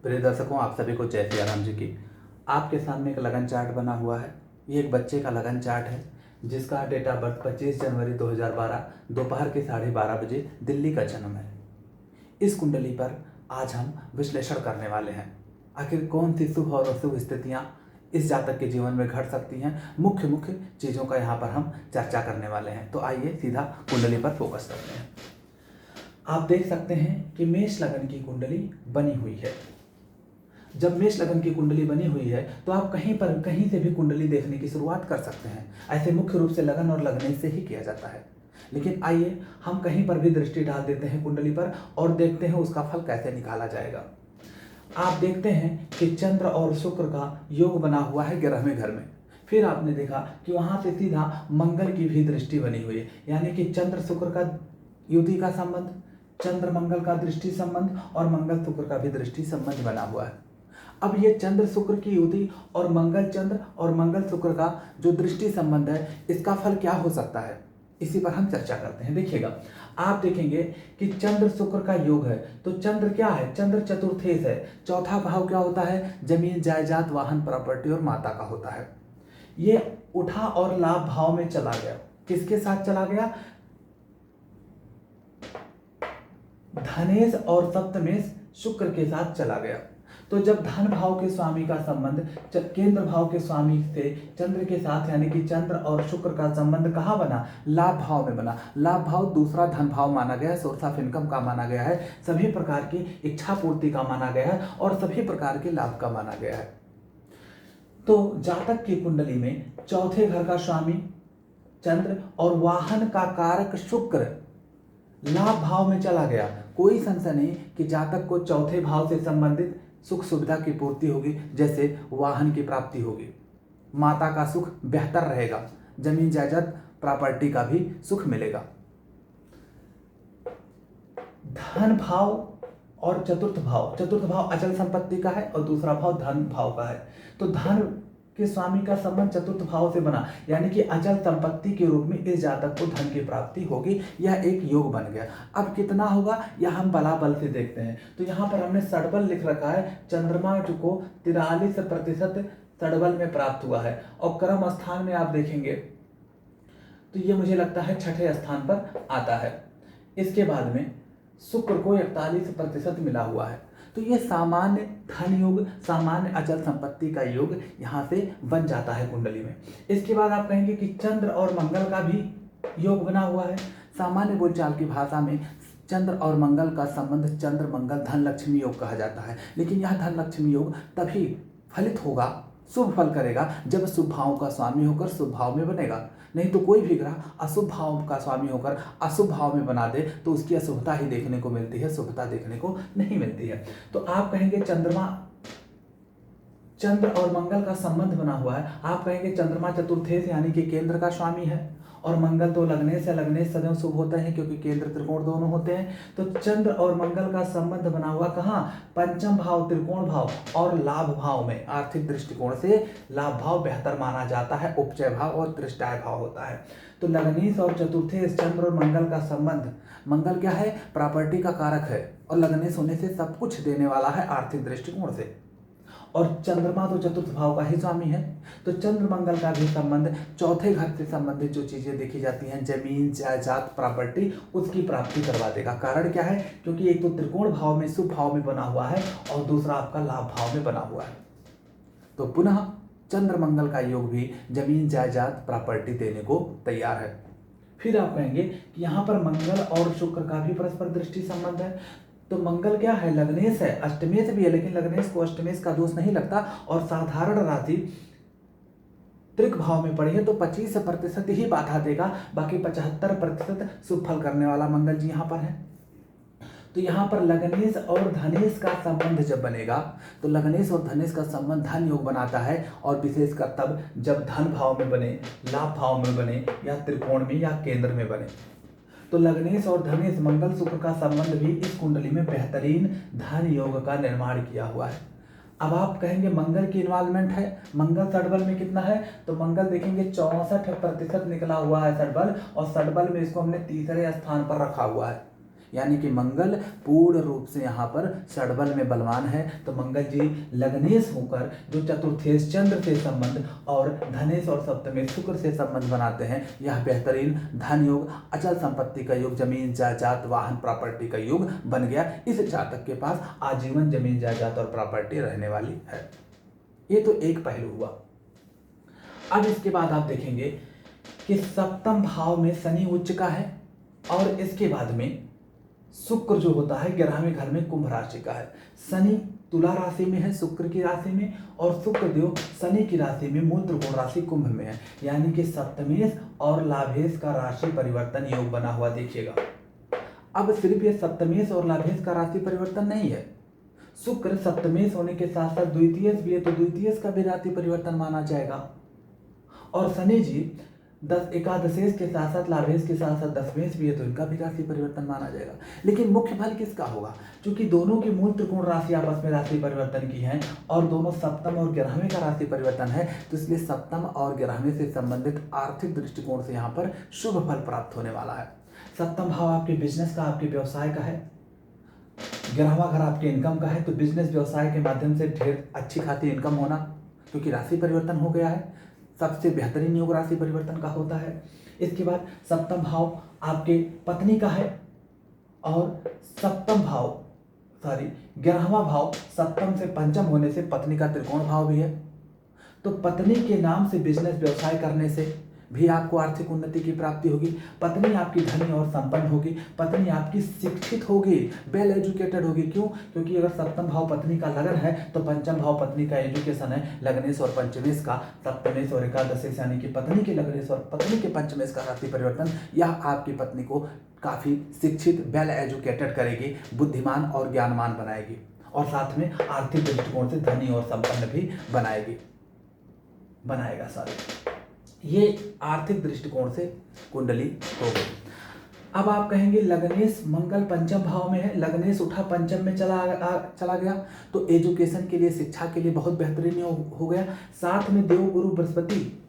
प्रिय दर्शकों, आप सभी को जय सिया राम जी की। आपके सामने एक लगन चार्ट बना हुआ है। ये एक बच्चे का लगन चार्ट है जिसका डेट ऑफ बर्थ 25 जनवरी 2012 दोपहर के 12:30 बजे दिल्ली का जन्म है। इस कुंडली पर आज हम विश्लेषण करने वाले हैं। आखिर कौन सी शुभ और अशुभ स्थितियाँ इस जातक के जीवन में घट सकती हैं, मुख्य मुख्य चीज़ों का यहाँ पर हम चर्चा करने वाले हैं। तो आइए सीधा कुंडली पर फोकस करते हैं। आप देख सकते हैं कि मेष लगन की कुंडली बनी हुई है। जब मेष लगन की कुंडली बनी हुई है तो आप कहीं से भी कुंडली देखने की शुरुआत कर सकते हैं। ऐसे मुख्य रूप से लगन और लग्नेश से ही किया जाता है। लेकिन आइए हम कहीं पर भी दृष्टि डाल देते हैं कुंडली पर और देखते हैं उसका फल कैसे निकाला जाएगा। आप देखते हैं कि चंद्र और शुक्र का योग बना हुआ है 11वें घर में। फिर आपने देखा कि वहां से सीधा मंगल की भी दृष्टि बनी हुई है, यानी कि चंद्र शुक्र का युति का संबंध, चंद्र मंगल का दृष्टि संबंध और मंगल शुक्र का भी दृष्टि संबंध बना हुआ है। अब ये चंद्र शुक्र की युति और मंगल चंद्र और मंगल शुक्र का जो दृष्टि संबंध है, इसका फल क्या हो सकता है, इसी पर हम चर्चा करते हैं। देखिएगा, आप देखेंगे कि चंद्र शुक्र का योग है तो चंद्र क्या है, चंद्र चतुर्थेश है। चौथा भाव क्या होता है, जमीन जायदाद वाहन प्रॉपर्टी और माता का होता है। ये उठा और लाभ भाव में चला गया। किसके साथ चला गया, धनेश और सप्तमेश शुक्र के साथ चला गया। तो जब धन भाव के स्वामी का संबंध केंद्र भाव के स्वामी से चंद्र के साथ, यानी कि चंद्र और शुक्र का संबंध कहाँ बना, लाभ भाव में बना। लाभ भाव दूसरा धन भाव माना गया है, सोर्स ऑफ इनकम का माना गया है, सभी प्रकार की इच्छा पूर्ति का माना गया है और सभी प्रकार के लाभ का माना गया है। तो जातक की कुंडली में चौथे घर का स्वामी चंद्र और वाहन का कारक शुक्र लाभ भाव में चला गया। कोई संशय नहीं कि जातक को चौथे भाव से संबंधित सुख सुविधा की पूर्ति होगी, जैसे वाहन की प्राप्ति होगी, माता का सुख बेहतर रहेगा, जमीन जायदाद प्रॉपर्टी का भी सुख मिलेगा। धन भाव और चतुर्थ भाव अचल संपत्ति का है और दूसरा भाव धन भाव का है। तो धन के स्वामी का संबंध चतुर्थ भाव से बना, यानी कि अचल संपत्ति के रूप में इस जातक को धन की प्राप्ति होगी। यह एक योग बन गया। अब कितना होगा यह हम बलाबल से देखते हैं। तो यहाँ पर हमने सड़बल लिख रखा है, चंद्रमा को 43% सड़बल में प्राप्त हुआ है और क्रम स्थान में आप देखेंगे तो ये मुझे लगता है छठे स्थान पर आता है। इसके बाद में शुक्र को 41% मिला हुआ है। तो ये सामान्य धन योग, सामान्य अचल संपत्ति का योग यहाँ से बन जाता है कुंडली में। इसके बाद आप कहेंगे कि चंद्र और मंगल का भी योग बना हुआ है। सामान्य बोलचाल की भाषा में चंद्र और मंगल का संबंध चंद्र मंगल धन लक्ष्मी योग कहा जाता है। लेकिन यह धन लक्ष्मी योग तभी फलित होगा, शुभ फल करेगा, जब शुभ भाव का स्वामी होकर शुभ भाव में बनेगा। नहीं तो कोई भी ग्रह अशुभ भाव का स्वामी होकर अशुभ भाव में बना दे तो उसकी अशुभता ही देखने को मिलती है, शुभता देखने को नहीं मिलती है। तो आप कहेंगे चंद्र और मंगल का संबंध बना हुआ है। आप कहेंगे चंद्रमा चतुर्थेश यानी कि केंद्र का स्वामी है और मंगल तो लग्नेश है। लग्नेश सदैव शुभ होते हैं क्योंकि केंद्र त्रिकोण दोनों होते हैं। तो चंद्र और मंगल का संबंध बना हुआ कहाँ, पंचम भाव, त्रिकोण भाव और लाभ भाव में। आर्थिक दृष्टिकोण से लाभ भाव बेहतर माना जाता है, उपचय भाव और त्रिष्टाय भाव होता है। तो लग्नेश और चतुर्थेश चंद्र और मंगल का संबंध, मंगल क्या है, प्रॉपर्टी का कारक है और लग्नेश होने से सब कुछ देने वाला है आर्थिक दृष्टिकोण से, और चंद्रमा तो चतुर्थ भाव का ही स्वामी है। तो चंद्र मंगल का भी संबंध चौथे घर से संबंधित जो चीजें देखी जाती हैं, जमीन जायदाद प्रॉपर्टी, उसकी प्राप्ति करवा देगा। कारण क्या है, क्योंकि एक तो त्रिकोण भाव में शुभ भाव में बना हुआ है और दूसरा आपका लाभ भाव में बना हुआ है। तो पुनः चंद्र मंगल का योग भी जमीन जायदाद प्रॉपर्टी देने को तैयार है। फिर आप कहेंगे कि यहाँ पर मंगल और शुक्र का भी परस्पर दृष्टि संबंध है। तो मंगल क्या है, लग्नेश है, अष्टमेश भी है, लेकिन लग्नेश को अष्टमेश का दोष नहीं लगता और साधारण राशि त्रिक भाव में पड़ी है तो 25% ही बाधा देगा, बाकी 75% शुभ फल करने वाला मंगल जी यहाँ पर है। तो यहाँ पर लग्नेश और धनेश का संबंध जब बनेगा तो लग्नेश और धनेश का संबंध धन योग बनाता है, और विशेषकर तब जब धन भाव में बने, लाभ भाव में बने या त्रिकोण में या केंद्र में बने। तो लग्नेश और धनेश मंगल शुक्र का संबंध भी इस कुंडली में बेहतरीन धन योग का निर्माण किया हुआ है। अब आप कहेंगे मंगल की इन्वॉल्वमेंट है, मंगल सड़बल में कितना है, तो मंगल देखेंगे 64% निकला हुआ है सड़बल, और सड़बल में इसको हमने तीसरे स्थान पर रखा हुआ है। यानी कि मंगल पूर्ण रूप से यहाँ पर षडबल में बलवान है। तो मंगल जी लग्नेश होकर जो चतुर्थेश चंद्र से संबंध और धनेश और सप्तमेश शुक्र से संबंध बनाते हैं, यह बेहतरीन धन योग, अचल संपत्ति का योग, जमीन जायदाद वाहन प्रॉपर्टी का योग बन गया। इस जातक के पास आजीवन जमीन जायदाद और प्रॉपर्टी रहने वाली है। ये तो एक पहलू हुआ। अब इसके बाद आप देखेंगे कि सप्तम भाव में शनि उच्च का है और इसके बाद में शुक्र जो होता है 11वें घर में कुंभ राशि का है। शनि तुला राशि में है, शुक्र की राशि में, और शुक्र देव शनि की राशि में मूल त्रिकोण राशि कुंभ में है। यानी कि सप्तमेश और लाभेश का राशि परिवर्तन योग बना हुआ देखिएगा। अब सिर्फ ये सप्तमेश और लाभेश का राशि परिवर्तन नहीं है, शुक्र सप्तमेश होने के साथ साथ द्वितीयेश भी है, तो द्वितीयेश का भी राशि परिवर्तन माना जाएगा। और शनि जी एकादशेश के साथ साथ लाभेश के साथ साथ दशमेश भी है, तो इनका भी राशि परिवर्तन माना जाएगा। लेकिन मुख्य फल किसका होगा? क्योंकि दोनों की मूल त्रिकोण राशि आपस में राशि परिवर्तन की है और दोनों सप्तम और 11वें का राशि परिवर्तन है, तो इसलिए सप्तम और 11वें से संबंधित आर्थिक दृष्टिकोण से यहाँ पर शुभ फल प्राप्त होने वाला है। सप्तम भाव आपके बिजनेस का, आपके व्यवसाय का है, 11वां घर आपके इनकम का है, तो बिजनेस व्यवसाय के माध्यम से ढेर अच्छी खासी इनकम होना, क्योंकि राशि परिवर्तन हो गया है। सबसे बेहतरीन योग राशि परिवर्तन का होता है। इसके बाद सप्तम भाव आपके पत्नी का है और 11वां भाव सप्तम से पंचम होने से पत्नी का त्रिकोण भाव भी है। तो पत्नी के नाम से बिजनेस व्यवसाय करने से भी आपको आर्थिक उन्नति की प्राप्ति होगी। पत्नी आपकी धनी और संपन्न होगी, पत्नी आपकी शिक्षित होगी, वेल एजुकेटेड होगी। क्यों? क्योंकि अगर सप्तम भाव पत्नी का लगन है तो पंचम भाव पत्नी का एजुकेशन है। लगनेश और पंचमेश का सप्तमेश और एकादशेश, यानी कि पत्नी के लगनेश और पत्नी के पंचमेश का राशि परिवर्तन, यह आपकी पत्नी को काफ़ी शिक्षित, वेल एजुकेटेड करेगी, बुद्धिमान और ज्ञानवान बनाएगी और साथ में आर्थिक दृष्टिकोण से धनी और संपन्न भी बनाएगा सारे। ये आर्थिक दृष्टिकोण से कुंडली हो गई। अब आप कहेंगे लगनेश मंगल पंचम भाव में है, लगनेश उठा पंचम में चला गया, तो एजुकेशन के लिए, शिक्षा के लिए बहुत बेहतरीन हो गया। साथ में देव गुरु बृहस्पति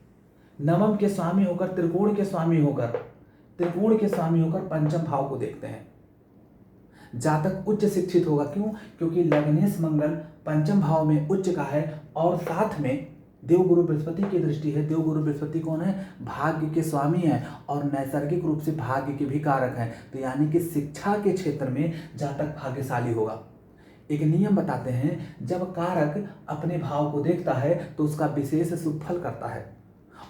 नवम के स्वामी होकर, त्रिकोण के स्वामी होकर पंचम भाव को देखते हैं। जातक उच्च शिक्षित होगा। क्यों? क्योंकि लगनेश मंगल पंचम भाव में उच्च का है और साथ में देवगुरु बृहस्पति की दृष्टि है। देवगुरु बृहस्पति कौन है? भाग्य के स्वामी हैं और नैसर्गिक रूप से भाग्य के भी कारक हैं। तो यानी कि शिक्षा के क्षेत्र में जातक भाग्यशाली होगा। एक नियम बताते हैं, जब कारक अपने भाव को देखता है तो उसका विशेष शुभ फल करता है,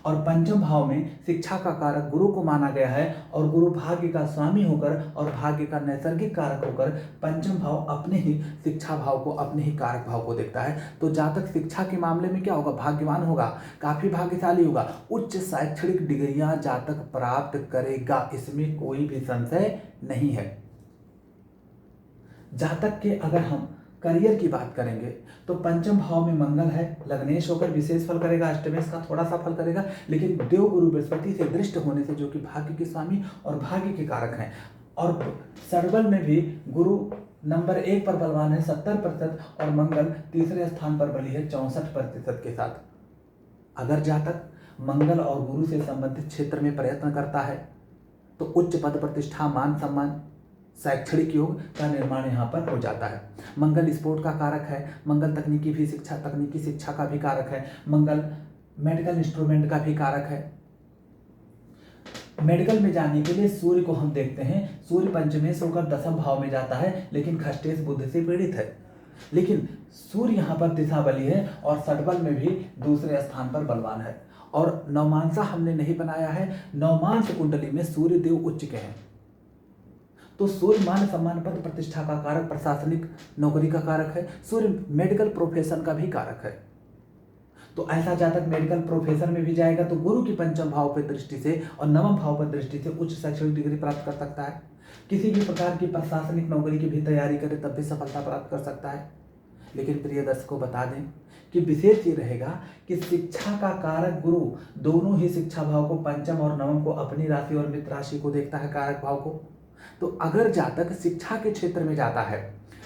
और पंचम भाव में शिक्षा का कारक गुरु को माना गया है और गुरु भाग्य का स्वामी होकर और भाग्य का नैसर्गिक कारक होकर पंचम भाव अपने ही शिक्षा भाव को, अपने ही कारक भाव को देखता है। तो जातक शिक्षा के मामले में क्या होगा? भाग्यवान होगा, काफी भाग्यशाली होगा, उच्च शैक्षणिक डिग्रियां जातक प्राप्त करेगा, इसमें कोई भी संशय नहीं है। जातक के अगर हम करियर की बात करेंगे तो पंचम भाव में मंगल है, लग्नेश होकर विशेष फल करेगा, अष्टमेश का थोड़ा सा फल करेगा, लेकिन देव गुरु बृहस्पति से दृष्ट होने से, जो कि भाग्य के स्वामी और भाग्य के कारक हैं, और षडबल में भी गुरु नंबर 1 पर बलवान है 70% और मंगल तीसरे स्थान पर बली है 64% के साथ। अगर जातक मंगल और गुरु से संबंधित क्षेत्र में प्रयत्न करता है तो उच्च पद प्रतिष्ठा, मान सम्मान, शैक्षणिक योग का निर्माण यहाँ पर हो जाता है। मंगल स्पोर्ट का कारक है, मंगल तकनीकी शिक्षा का भी कारक है, मंगल मेडिकल इंस्ट्रूमेंट का भी कारक है। मेडिकल में जाने के लिए सूर्य को हम देखते हैं, सूर्य पंचमेश होकर दसम भाव में जाता है, लेकिन खष्टेश बुध से पीड़ित है। लेकिन सूर्य यहाँ पर दिशा बली है और षडबल में भी दूसरे स्थान पर बलवान है। और नवमांसा हमने नहीं बनाया है, नवमांस कुंडली में सूर्य देव उच्च के हैं। तो सूर्य मान सम्मान, पद प्रतिष्ठा का कारक, प्रशासनिक नौकरी का कारक है। सूर्य मेडिकल प्रोफेशन का भी कारक है। तो ऐसा जातक मेडिकल प्रोफेशन में भी जाएगा तो गुरु की पंचम भाव पर दृष्टि से और नवम भाव पर दृष्टि से उच्च शैक्षणिक डिग्री प्राप्त कर सकता है। किसी भी प्रकार की प्रशासनिक नौकरी की भी तैयारी करे तब भी सफलता प्राप्त कर सकता है। लेकिन प्रिय दर्शकों, बता दें कि विशेष ये रहेगा कि शिक्षा का कारक गुरु दोनों ही शिक्षा भाव को, पंचम और नवम को, अपनी राशि और मित्र राशि को देखता है, कारक भाव को। तो अगर जातक शिक्षा के क्षेत्र में जाता है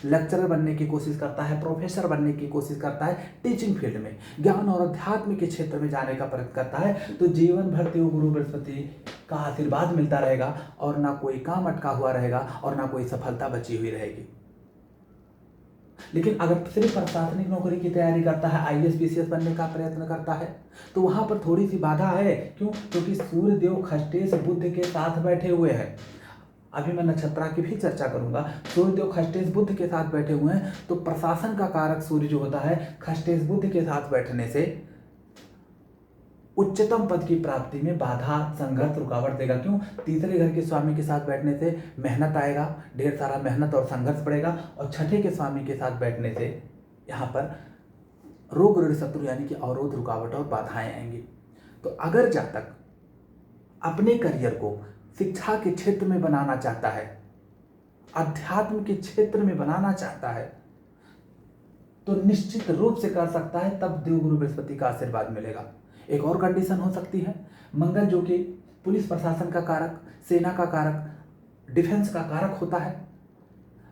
लेक्चरर बनने की कोशिश करता है, प्रोफेसर बनने की कोशिश करता है, टीचिंग फील्ड में ज्ञान और अध्यात्म के क्षेत्र में जाने का प्रयत्न करता है, तो जीवन भर गुरु बृहस्पति का आशीर्वाद मिलता रहेगा और ना कोई काम अटका हुआ रहेगा और ना कोई सफलता बची हुई रहेगी। लेकिन अगर सिर्फ प्रशासनिक नौकरी की तैयारी करता है, आईएएस पीसीएस बनने का प्रयत्न करता है, तो वहां पर थोड़ी सी बाधा है। क्यों? क्योंकि सूर्य देव खष्टेश बुध के साथ बैठे हुए हैं। अभी मैं नक्षत्रा की भी चर्चा करूंगा। सूर्य देव खष्टेश बुध के साथ बैठे हुए हैं, तो प्रशासन का कारक सूर्य जो होता है खष्टेश बुध के साथ बैठने से उच्चतम पद की प्राप्ति में बाधा, संघर्ष, रुकावट देगा। क्यों? तीसरे घर के स्वामी के साथ बैठने से मेहनत आएगा, ढेर सारा मेहनत और संघर्ष पड़ेगा, और छठे के स्वामी के साथ बैठने से यहाँ पर रोग, ऋण, शत्रु यानी कि अवरोध, रुकावट और बाधाएं आएंगी। तो अगर जातक अपने करियर को शिक्षा के क्षेत्र में बनाना चाहता है, अध्यात्म के क्षेत्र में बनाना चाहता है, तो निश्चित रूप से कर सकता है। तब देवगुरु बृहस्पति का आशीर्वाद मिलेगा। एक और कंडीशन हो सकती है, मंगल जो कि पुलिस प्रशासन का कारक, सेना का कारक, डिफेंस का कारक होता है,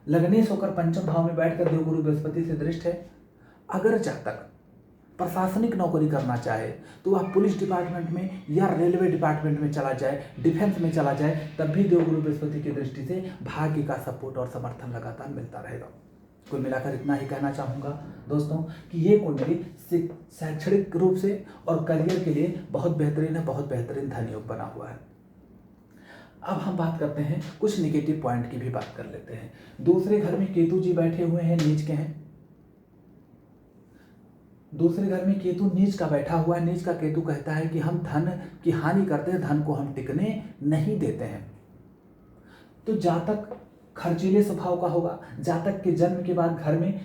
लग्नेश होकर पंचम भाव में बैठकर देवगुरु बृहस्पति से दृष्ट है। अगर जातक प्रशासनिक नौकरी करना चाहे तो वह पुलिस डिपार्टमेंट में या रेलवे डिपार्टमेंट में चला जाए, डिफेंस में चला जाए, तब भी देवगुरु बृहस्पति की दृष्टि से भाग्य का सपोर्ट और समर्थन लगातार मिलता रहेगा। कुल मिलाकर इतना ही कहना चाहूँगा दोस्तों कि ये कुंडली शैक्षणिक रूप से और करियर के लिए बहुत बेहतरीन है, बहुत बेहतरीन धन योग बना हुआ है। अब हम बात करते हैं, कुछ निगेटिव पॉइंट की भी बात कर लेते हैं। दूसरे घर में केतु जी बैठे हुए हैं, नीच के हैं। दूसरे घर में केतु नीच का बैठा हुआ है। नीच का केतु कहता है कि हम धन की हानि करते हैं, धन को हम टिकने नहीं देते हैं। तो जातक खर्चीले स्वभाव का होगा। जातक के जन्म के बाद घर में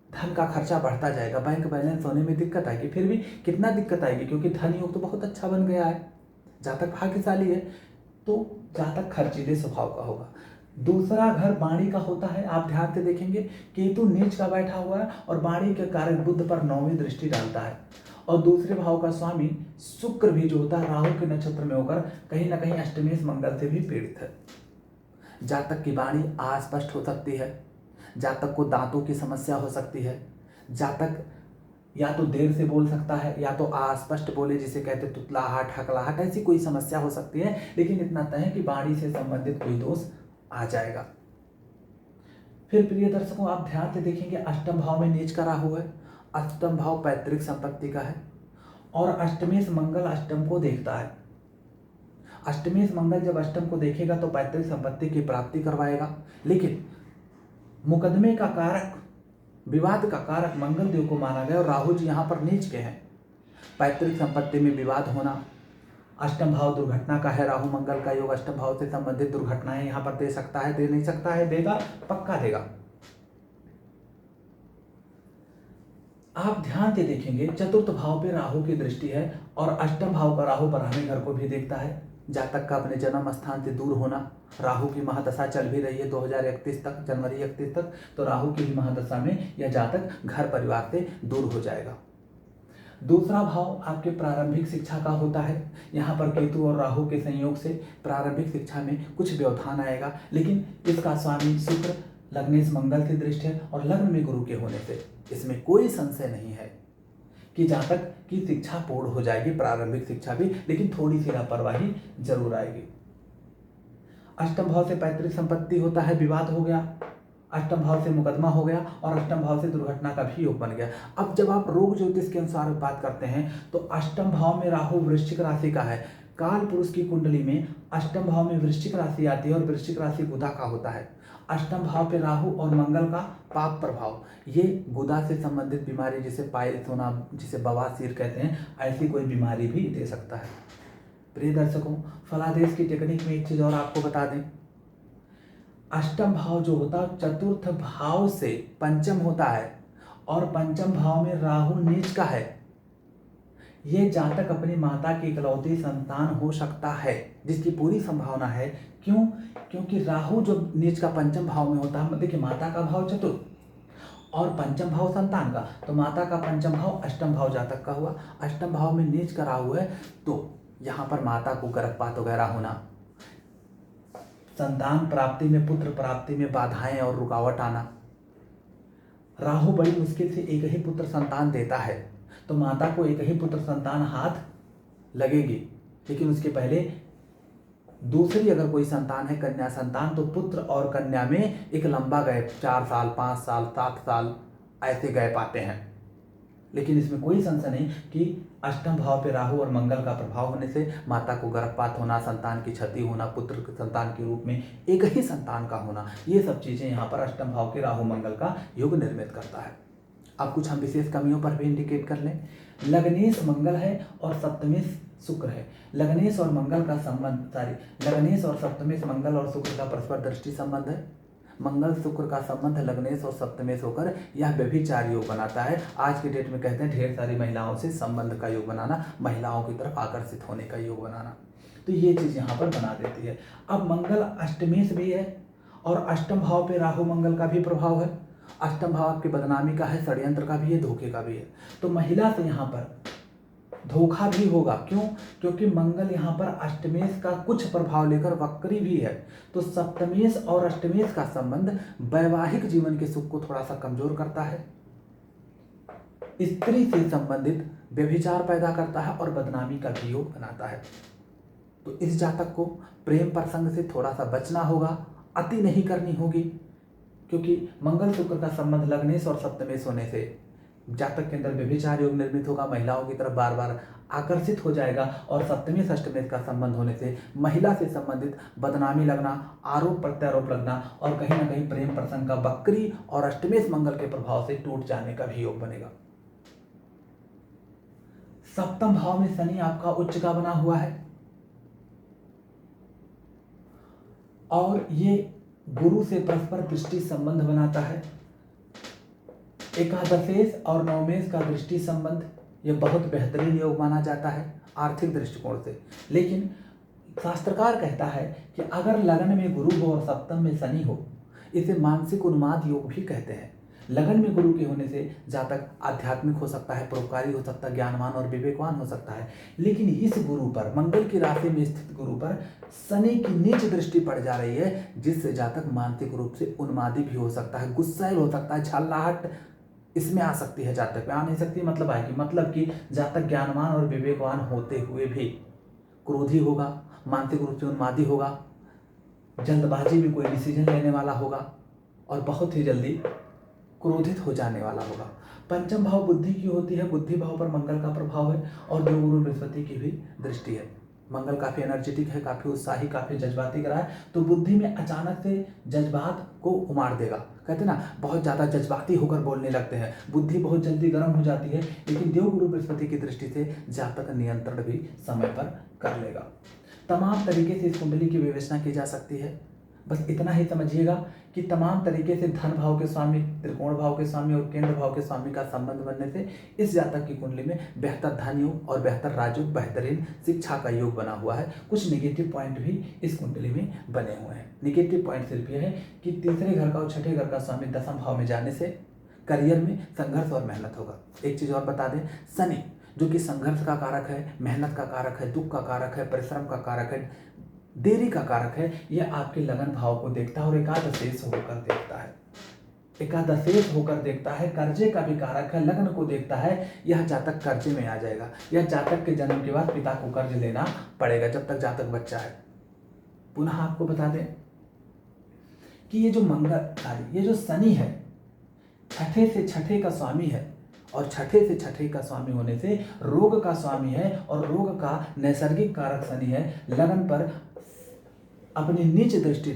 धन का खर्चा बढ़ता जाएगा, बैंक बैलेंस होने में दिक्कत आएगी। फिर भी कितना दिक्कत आएगी, क्योंकि धन योग तो बहुत अच्छा बन गया है, जातक भाग्यशाली है। तो जातक खर्चीले स्वभाव का होगा। दूसरा घर बाणी का होता है। आप ध्यान से देखेंगे केतु नीच का बैठा हुआ है और बाणी के कारक बुध पर 9वीं दृष्टि डालता है। और दूसरे भाव का स्वामी शुक्र भी जो होता है राहु के नक्षत्र में होकर कहीं ना कहीं अष्टमेश मंगल से भी पीड़ित है। जातक की वाणी अस्पष्ट हो सकती है, जातक को दांतों की समस्या हो सकती है, जातक या तो देर से बोल सकता है या तो अस्पष्ट बोले, जिसे कहते तुतलाहट, हकलाहट, ऐसी कोई समस्या हो सकती है। लेकिन इतना तय है कि वाणी से संबंधित कोई दोष आ जाएगा। फिर प्रिय दर्शकों, आप ध्यान से देखेंगे अष्टम भाव में नीच का राहु है। अष्टम भाव पैतृक संपत्ति का है और अष्टमेश मंगल अष्टम को देखता है। अष्टमेश मंगल जब अष्टम को देखेगा तो पैतृक संपत्ति की प्राप्ति करवाएगा। लेकिन मुकदमे का कारक, विवाद का कारक मंगल देव को माना गया और राहु जी यहाँ पर नीच के हैं। पैतृक संपत्ति में विवाद होना, अष्टम भाव दुर्घटना का है, राहु मंगल का योग अष्टम भाव से संबंधित दुर्घटनाएं यहाँ पर दे सकता है, दे नहीं सकता है, देगा, पक्का देगा। आप ध्यान से देखेंगे चतुर्थ भाव पे राहु की दृष्टि है और अष्टम भाव का राहु बरहवें घर को भी देखता है। जातक का अपने जन्म स्थान से दूर होना, राहु की महादशा चल भी रही है 2031 तक, जनवरी 31 तक, तो राहु की भी महादशा में यह जातक घर परिवार से दूर हो जाएगा। दूसरा भाव आपके प्रारंभिक शिक्षा का होता है। यहाँ पर केतु और राहु के संयोग से प्रारंभिक शिक्षा में कुछ व्यवधान आएगा, लेकिन इसका स्वामी शुक्र लग्नेश मंगल से दृष्ट है और लग्न में गुरु के होने से इसमें कोई संशय नहीं है कि जातक की शिक्षा पूर्ण हो जाएगी, प्रारंभिक शिक्षा भी, लेकिन थोड़ी सी लापरवाही जरूर आएगी। अष्टम भाव से पैतृक संपत्ति होता है, विवाद हो गया, अष्टम भाव से मुकदमा हो गया और अष्टम भाव से दुर्घटना का भी योग बन गया। अब जब आप रोग ज्योतिष के अनुसार बात करते हैं तो अष्टम भाव में राहु वृश्चिक राशि का है। काल पुरुष की कुंडली में अष्टम भाव में वृश्चिक राशि आती है और वृश्चिक राशि गुदा का होता है। अष्टम भाव पे राहु और मंगल का पाप प्रभाव, ये गुदा से संबंधित बीमारी, जिसे पाइल्स होना, जिसे बवासीर कहते हैं, ऐसी कोई बीमारी भी दे सकता है। प्रिय दर्शकों, फलादेश की टेक्निक में एक चीज और आपको बता दें, अष्टम भाव जो होता है चतुर्थ भाव से पंचम होता है और पंचम भाव में राहु नीच का है। ये जातक अपनी माता की इकलौती संतान हो सकता है, जिसकी पूरी संभावना है। क्यों? क्योंकि राहु जो नीच का पंचम भाव में होता है, देखिए माता का भाव चतुर्थ और पंचम भाव संतान का, तो माता का पंचम भाव अष्टम भाव जातक का हुआ। अष्टम भाव में नीच का राहु है तो यहाँ पर माता को गर्भपात वगैरह होना, संतान प्राप्ति में, पुत्र प्राप्ति में बाधाएं और रुकावट आना, राहु बड़ी मुश्किल से एक ही पुत्र संतान देता है, तो माता को एक ही पुत्र संतान हाथ लगेगी, लेकिन उसके पहले दूसरी अगर कोई संतान है कन्या संतान, तो पुत्र और कन्या में एक लंबा गैप 4 साल 5 साल 7 साल ऐसे गैप आते हैं। लेकिन इसमें कोई संशय नहीं कि अष्टम भाव पे राहु और मंगल का प्रभाव होने से माता को गर्भपात होना, संतान की क्षति होना, पुत्र संतान के रूप में एक ही संतान का होना, ये सब चीज़ें यहाँ पर अष्टम भाव के राहु मंगल का योग निर्मित करता है। अब कुछ हम विशेष कमियों पर भी इंडिकेट कर लें। लग्नेश मंगल है और सप्तमेश शुक्र है। लग्नेश और मंगल का संबंध लग्नेश और सप्तमेश मंगल और शुक्र का परस्पर दृष्टि संबंध है। मंगल शुक्र का संबंध लग्नेश और सप्तमेश होकर यह व्यभिचार योग बनाता है। आज की डेट में कहते हैं ढेर सारी महिलाओं से संबंध का योग बनाना, महिलाओं की तरफ आकर्षित होने का योग बनाना, तो ये चीज़ यहाँ पर बना देती है। अब मंगल अष्टमेश भी है और अष्टम भाव पे राहु मंगल का भी प्रभाव है। अष्टम भाव आपकी बदनामी का है, षड्यंत्र का भी है, धोखे का भी है। तो महिला से यहाँ पर धोखा भी होगा। क्यों? क्योंकि मंगल यहाँ पर अष्टमेश का कुछ प्रभाव लेकर वक्री भी है। तो सप्तमेश और अष्टमेश का संबंध वैवाहिक जीवन के सुख को थोड़ा सा कमजोर करता है, स्त्री से संबंधित व्यभिचार पैदा करता है और बदनामी का भी योग बनाता है। तो इस जातक को प्रेम प्रसंग से थोड़ा सा बचना होगा, अति नहीं करनी होगी, क्योंकि मंगल शुक्र का संबंध लग्नेश और सप्तमेश होने से जातक के अंदर व्यभिचार योग निर्मित होगा, महिलाओं की तरफ बार बार आकर्षित हो जाएगा। और सप्तमेश अष्टमेश का संबंध होने से महिला से संबंधित बदनामी लगना, आरोप प्रत्यारोप लगना और कहीं ना कहीं प्रेम प्रसंग का वक्री और अष्टमेश मंगल के प्रभाव से टूट जाने का भी योग बनेगा। सप्तम भाव में शनि आपका उच्च का बना हुआ है और ये गुरु से परस्पर दृष्टि संबंध बनाता है। एकादशेश और नवमेश का दृष्टि संबंध ये बहुत बेहतरीन योग माना जाता है आर्थिक दृष्टिकोण से। लेकिन शास्त्रकार कहता है कि अगर लगन में गुरु हो और सप्तम में शनि हो, इसे मानसिक उन्माद योग भी कहते हैं। लगन में गुरु के होने से जातक आध्यात्मिक हो सकता है, परोपकारी हो सकता है, ज्ञानवान और विवेकवान हो सकता है। लेकिन इस गुरु पर, मंगल की राशि में स्थित गुरु पर शनि की नीच दृष्टि पड़ जा रही है, जिससे जातक मानसिक रूप से उन्मादी भी हो सकता है, गुस्सैल हो सकता है, छल्लाहट इसमें आ सकती है। जातक में आ नहीं सकती मतलब आएगी, मतलब कि जातक ज्ञानवान और विवेकवान होते हुए भी क्रोधी होगा, मानसिक रूप से उन्मादी होगा, जल्दबाजी में कोई डिसीजन लेने वाला होगा और बहुत ही जल्दी क्रोधित हो जाने वाला होगा। पंचम भाव बुद्धि की होती है, बुद्धि भाव पर मंगल का प्रभाव है और देवगुरु बृहस्पति की भी दृष्टि है। मंगल काफ़ी एनर्जेटिक है, काफ़ी उत्साही, काफ़ी जज्बाती रहा है, तो बुद्धि में अचानक से जज्बात को उमाड़ देगा। कहते हैं ना, बहुत ज़्यादा जज्बाती होकर बोलने लगते हैं, बुद्धि बहुत जल्दी गर्म हो जाती है। लेकिन देवगुरु बृहस्पति की दृष्टि से जातक नियंत्रण भी समय पर कर लेगा। तमाम तरीके से इस कुंडली की विवेचना की जा सकती है। बस इतना ही समझिएगा कि तमाम तरीके से धन भाव के स्वामी, त्रिकोण भाव के स्वामी और केंद्र भाव के स्वामी का संबंध बनने से इस जातक की कुंडली में बेहतर धन योग और बेहतर राजयोग, बेहतरीन शिक्षा का योग बना हुआ है। कुछ नेगेटिव पॉइंट भी इस कुंडली में बने हुए हैं। नेगेटिव पॉइंट सिर्फ यह है कि तीसरे घर का और छठे घर का स्वामी दसम भाव में जाने से करियर में संघर्ष और मेहनत होगा। एक चीज़ और बता दें, शनि जो कि संघर्ष का कारक है, मेहनत का कारक है, दुख का कारक है, परिश्रम का कारक है, देरी का कारक है, यह आपके लगन भाव को देखता है और एकादशेष होकर देखता है। एकादशेष होकर देखता है, कर्जे का भी कारक है, लग्न को देखता है। यह जातक कर्जे में आ जाएगा। यह जातक के जन्म के बाद पिता को कर्ज लेना पड़ेगा जब तक जातक बच्चा है। पुनः आपको बता दें कि ये जो शनि है, छठे से छठे का स्वामी है और छठे से छठे का स्वामी होने से रोग का स्वामी है और रोग का नैसर्गिक कारक शनि है। लगन पर अपनी नीच दृष्टि डाल